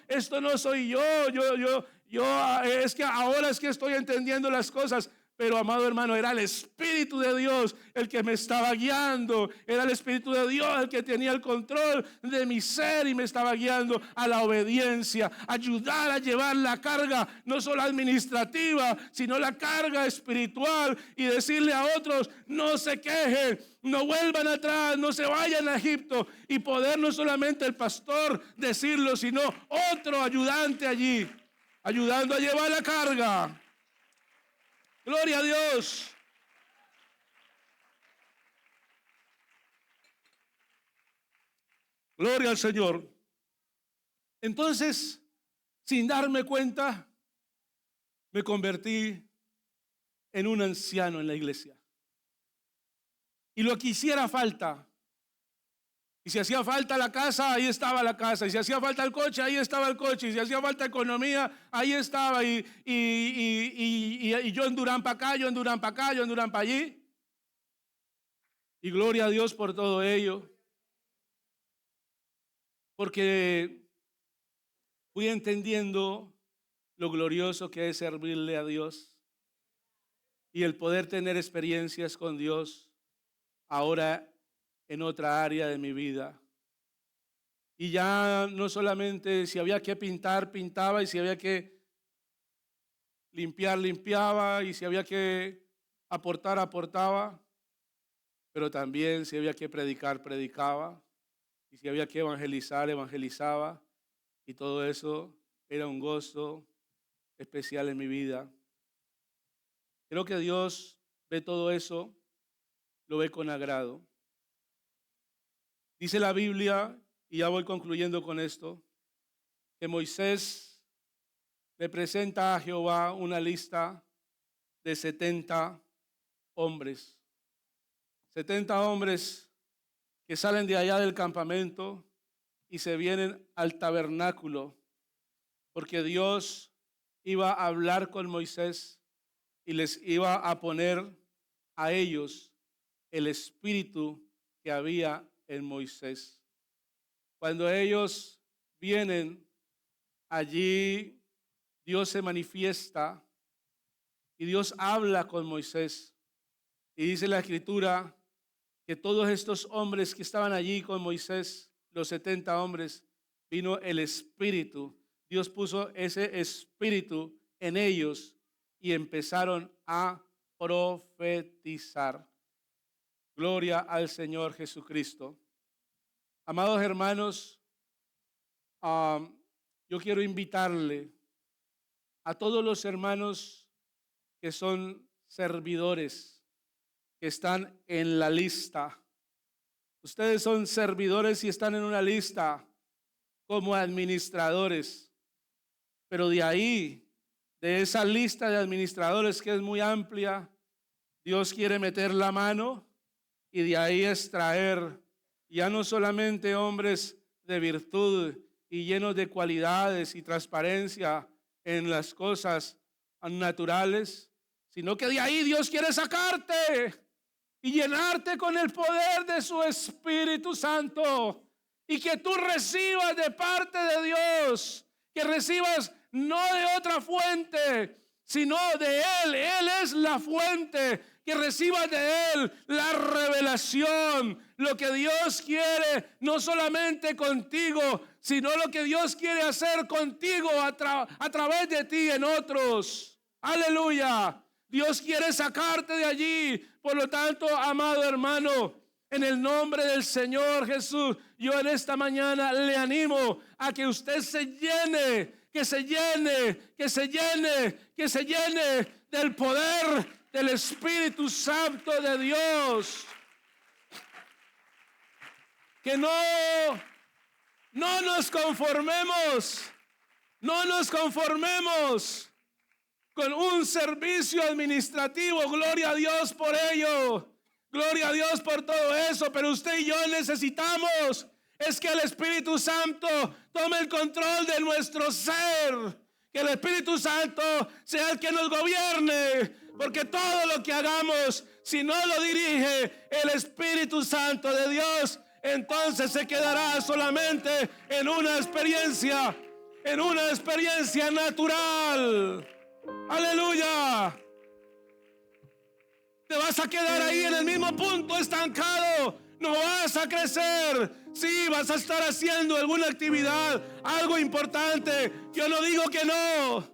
esto no soy yo, es que ahora es que estoy entendiendo las cosas. Pero, amado hermano, era el Espíritu de Dios el que me estaba guiando. Era el Espíritu de Dios el que tenía el control de mi ser y me estaba guiando a la obediencia, ayudar a llevar la carga, no solo administrativa, sino la carga espiritual, y decirle a otros: no se quejen, no vuelvan atrás, no se vayan a Egipto. Y poder no solamente el pastor decirlo, sino otro ayudante allí, ayudando a llevar la carga. Gloria a Dios. Gloria al Señor. Entonces, sin darme cuenta, me convertí en un anciano en la iglesia. Y lo que hiciera falta, y si hacía falta la casa, ahí estaba la casa. Y si hacía falta el coche, ahí estaba el coche. Y si hacía falta economía, ahí estaba. Y yo en Durán para acá, yo en Durán para acá, yo en Durán para allí. Y gloria a Dios por todo ello. Porque fui entendiendo lo glorioso que es servirle a Dios y el poder tener experiencias con Dios ahora en otra área de mi vida. Y ya no solamente si había que pintar, pintaba, y si había que limpiar, limpiaba, y si había que aportar, aportaba, pero también si había que predicar, predicaba, y si había que evangelizar, evangelizaba, y todo eso era un gozo especial en mi vida. Creo que Dios ve todo eso, lo ve con agrado. Dice la Biblia, y ya voy concluyendo con esto, que Moisés le presenta a Jehová una lista de 70 hombres. 70 hombres que salen de allá del campamento y se vienen al tabernáculo, porque Dios iba a hablar con Moisés y les iba a poner a ellos el espíritu que había en Moisés. Cuando ellos vienen, allí Dios se manifiesta y Dios habla con Moisés. Y dice la Escritura que todos estos hombres que estaban allí con Moisés, los 70 hombres, vino el Espíritu. Dios puso ese Espíritu en ellos y empezaron a profetizar. Gloria al Señor Jesucristo. Amados hermanos, yo quiero invitarle a todos los hermanos que son servidores, que están en la lista. Ustedes son servidores y están en una lista como administradores. Pero de ahí, de esa lista de administradores que es muy amplia, Dios quiere meter la mano y de ahí extraer ya no solamente hombres de virtud y llenos de cualidades y transparencia en las cosas naturales, sino que de ahí Dios quiere sacarte y llenarte con el poder de su Espíritu Santo, y que tú recibas de parte de Dios, que recibas no de otra fuente, sino de Él. Él es la fuente. Que recibas de Él la revelación, lo que Dios quiere, no solamente contigo, sino lo que Dios quiere hacer contigo a través de ti en otros. Aleluya. Dios quiere sacarte de allí. Por lo tanto, amado hermano, en el nombre del Señor Jesús, yo en esta mañana le animo a que usted se llene, que se llene, que se llene, que se llene del poder del Espíritu Santo de Dios. Que no nos conformemos, no nos conformemos con un servicio administrativo. Gloria a Dios por ello, gloria a Dios por todo eso, pero usted y yo necesitamos es que el Espíritu Santo tome el control de nuestro ser, que el Espíritu Santo sea el que nos gobierne, porque todo lo que hagamos, si no lo dirige el Espíritu Santo de Dios, entonces se quedará solamente en una experiencia natural. Aleluya. Te vas a quedar ahí en el mismo punto, estancado. No vas a crecer. Sí, vas a estar haciendo alguna actividad, algo importante. Yo no digo que no,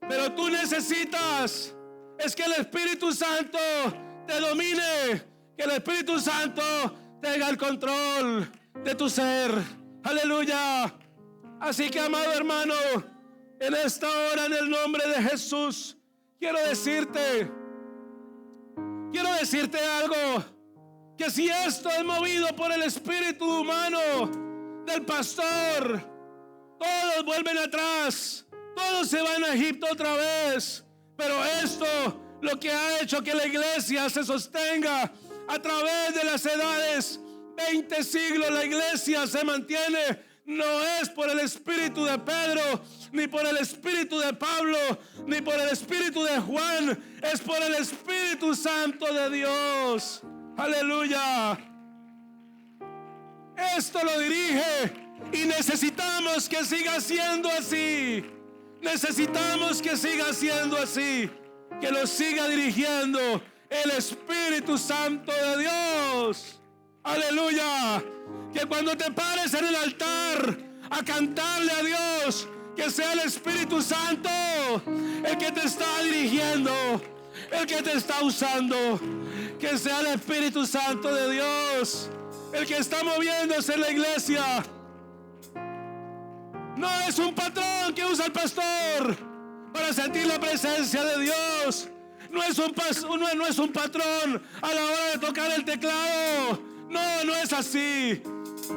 pero tú necesitas es que el Espíritu Santo te domine, que el Espíritu Santo tenga el control de tu ser. Aleleluya. Así que, amado hermano, en esta hora, en el nombre de Jesús, quiero decirte algo, que si esto es movido por el espíritu humano del pastor, todos vuelven atrás, todos se van a Egipto otra vez. Pero esto, lo que ha hecho que la iglesia se sostenga a través de las edades, 20 siglos la iglesia se mantiene, no es por el espíritu de Pedro, ni por el espíritu de Pablo, ni por el espíritu de Juan, es por el Espíritu Santo de Dios. Aleluya. Esto lo dirige y necesitamos que siga siendo así. Necesitamos que siga siendo así, que lo siga dirigiendo el Espíritu Santo de Dios. Aleluya. Que cuando te pares en el altar a cantarle a Dios, que sea el Espíritu Santo el que te está dirigiendo, el que te está usando. Que sea el Espíritu Santo de Dios el que está moviéndose en la iglesia. No es un patrón que usa el pastor para sentir la presencia de Dios. No es un patrón a la hora de tocar el teclado. No es así.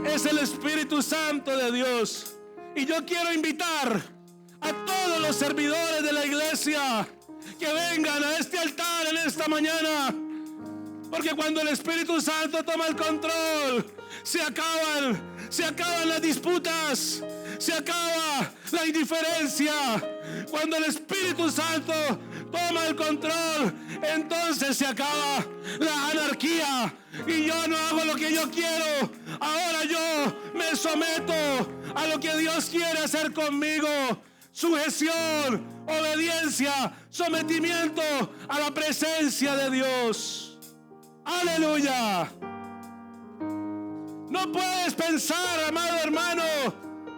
es el Espíritu Santo de Dios. Y yo quiero invitar a todos los servidores de la iglesia que vengan a este altar en esta mañana, porque cuando el Espíritu Santo toma el control, se acaban las disputas, se acaba la indiferencia. Cuando el Espíritu Santo toma el control, entonces se acaba la anarquía y yo no hago lo que yo quiero. Ahora yo me someto a lo que Dios quiere hacer conmigo. Sujeción, obediencia, sometimiento a la presencia de Dios. Aleluya. No puedes pensar, amado hermano,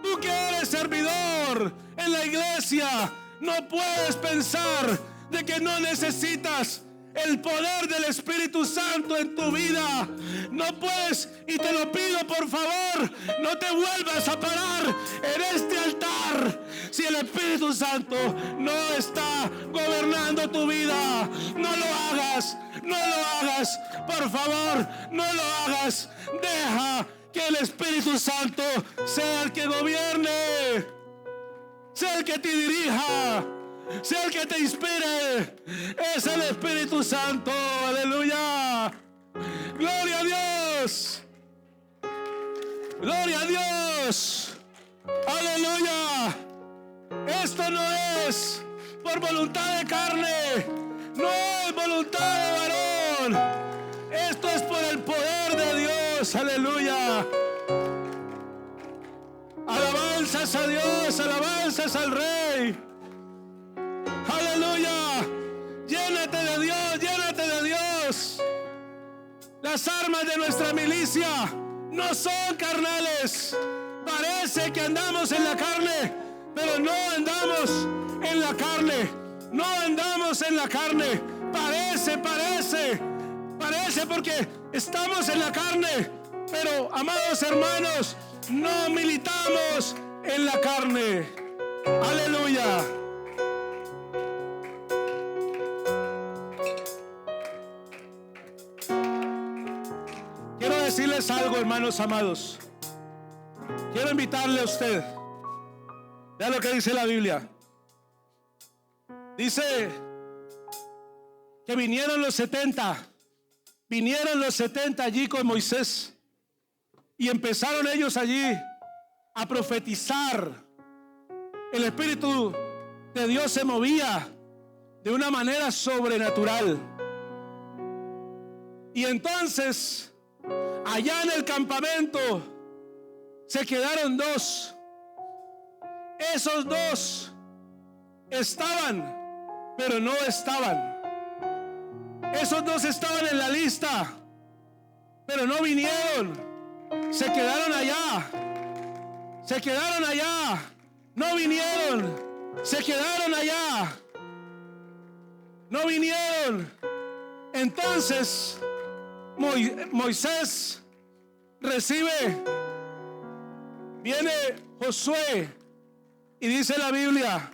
tú que eres servidor en la iglesia, no puedes pensar de que no necesitas el poder del Espíritu Santo en tu vida. No puedes, y te lo pido por favor, no te vuelvas a parar en este altar si el Espíritu Santo no está gobernando tu vida. No lo hagas, no lo hagas, por favor, no lo hagas. Deja que el Espíritu Santo sea el que gobierne, sea el que te dirija, sea el que te inspire. Es el Espíritu Santo. Aleluya. Gloria a Dios. Gloria a Dios. Aleluya. Esto no es por voluntad de carne, no es voluntad de varón. Esto es por el poder de Dios. Aleluya. Alabanzas a Dios, alabanzas al Rey. Aleluya. Llénate de Dios, llénate de Dios. Las armas de nuestra milicia no son carnales. Parece que andamos en la carne, pero no andamos en la carne. No andamos en la carne. Parece porque estamos en la carne, pero amados hermanos, no militamos en la carne. Aleluya. Quiero decirles algo, hermanos amados. Quiero invitarle a usted. Vea lo que dice la Biblia. Dice que vinieron los 70 allí con Moisés y empezaron ellos allí a profetizar. El Espíritu de Dios se movía de una manera sobrenatural. Y entonces, allá en el campamento se quedaron dos. Esos dos estaban, pero no estaban. Esos dos estaban en la lista, pero no vinieron. Se quedaron allá. Se quedaron allá. No vinieron. Se quedaron allá. No vinieron. Entonces Moisés recibe. Viene Josué y dice la Biblia,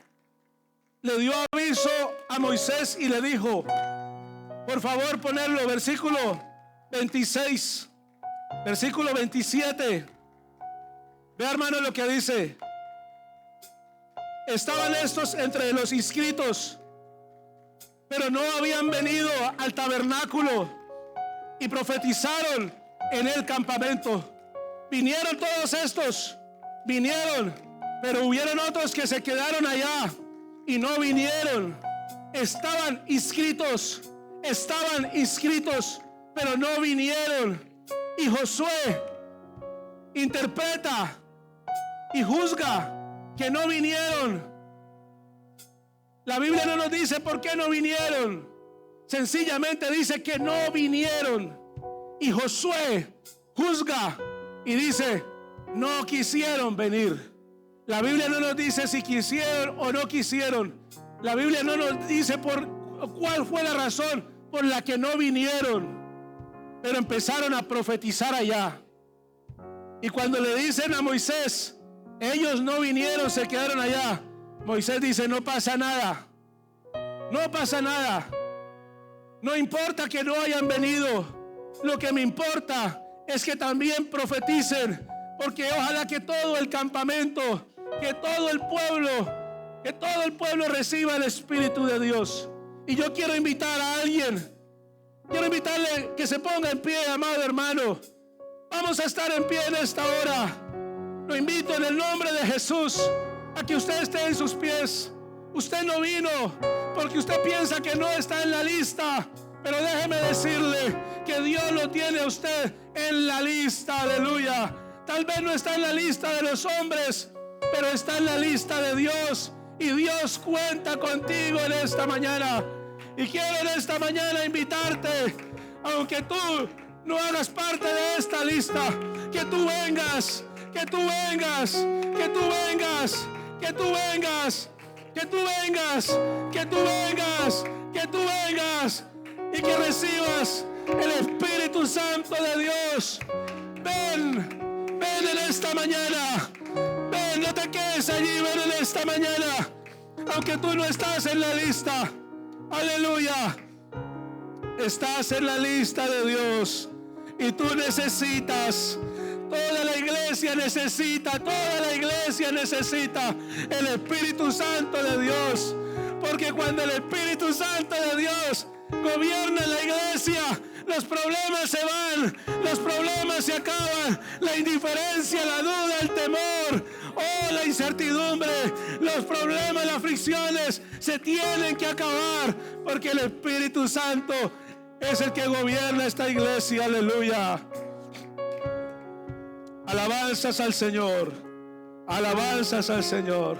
le dio aviso a Moisés y le dijo, por favor ponerlo, versículo 26, versículo 27. Ve, hermano, lo que dice. Estaban estos entre los inscritos, pero no habían venido al tabernáculo y profetizaron en el campamento. Vinieron todos estos, vinieron, pero hubieron otros que se quedaron allá y no vinieron. Estaban inscritos, pero no vinieron. Y Josué interpreta y juzga que no vinieron. La Biblia no nos dice por qué no vinieron. Sencillamente dice que no vinieron. Y Josué juzga y dice, no quisieron venir. La Biblia no nos dice si quisieron o no quisieron. La Biblia no nos dice por cuál fue la razón por la que no vinieron. Pero empezaron a profetizar allá. Y cuando le dicen a Moisés, ellos no vinieron, se quedaron allá. Moisés dice, no pasa nada. No pasa nada. No importa que no hayan venido. Lo que me importa es que también profeticen, porque ojalá que todo el campamento, que todo el pueblo reciba el Espíritu de Dios. Y yo quiero invitar a alguien, quiero invitarle que se ponga en pie, amado hermano. Vamos a estar en pie en esta hora. Lo invito en el nombre de Jesús a que usted esté en sus pies. Usted no vino porque usted piensa que no está en la lista, pero déjeme decirle que Dios lo tiene a usted en la lista. Aleluya. Tal vez no está en la lista de los hombres, pero está en la lista de Dios, y Dios cuenta contigo en esta mañana. Y quiero en esta mañana invitarte, aunque tú no hagas parte de esta lista, que tú vengas, que tú vengas, que tú vengas, que tú vengas, que tú vengas, que tú vengas, que tú vengas, y que recibas el Espíritu Santo de Dios. Ven, ven en esta mañana. Ven, no te quedes allí, ven en esta mañana, aunque tú no estás en la lista. Aleluya. Estás en la lista de Dios, y tú necesitas, toda la iglesia necesita el Espíritu Santo de Dios. Porque cuando el Espíritu Santo de Dios gobierna en la iglesia, los problemas se van, los problemas se acaban, la indiferencia, la duda, el temor, la incertidumbre, los problemas, las fricciones se tienen que acabar, porque el Espíritu Santo es el que gobierna esta iglesia. Aleluya. Alabanzas al Señor, alabanzas al Señor.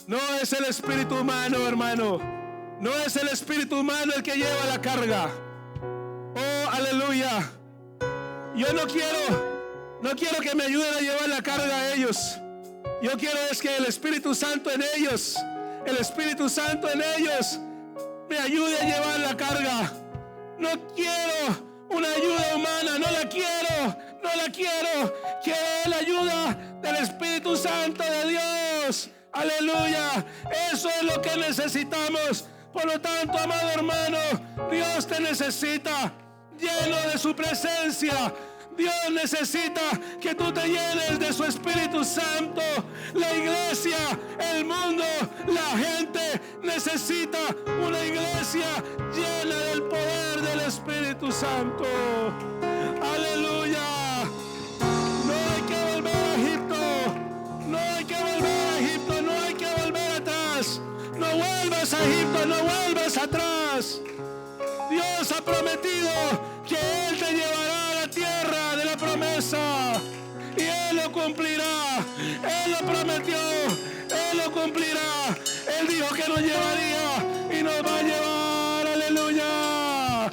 No es el espíritu humano, hermano, no es el espíritu humano el que lleva la carga. Oh, aleluya. Yo no quiero que me ayuden a llevar la carga a ellos. Yo quiero es que el Espíritu Santo en ellos, el Espíritu Santo en ellos me ayude a llevar la carga. No quiero una ayuda humana, no la quiero. Quiero la ayuda del Espíritu Santo de Dios. Aleluya. Eso es lo que necesitamos. Por lo tanto, amado hermano, Dios te necesita lleno de su presencia. Dios necesita que tú te llenes de su Espíritu Santo. La iglesia, el mundo, la gente necesita una iglesia llena del poder del Espíritu Santo. Aleluya. No hay que volver a Egipto. No hay que volver a Egipto. No hay que volver atrás. No vuelvas a Egipto. No vuelvas atrás. Dios ha prometido que Él te llevará a la tierra de la promesa, y Él lo cumplirá. Él lo prometió, Él lo cumplirá. Él dijo que nos llevaría y nos va a llevar. Aleluya.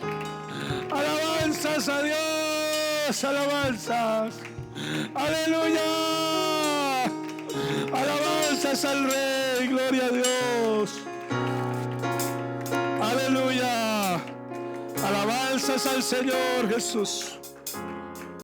Alabanzas a Dios, alabanzas. Aleluya. Alabanzas al Rey, gloria a Dios. Aleluya. Alabanzas al Señor Jesús.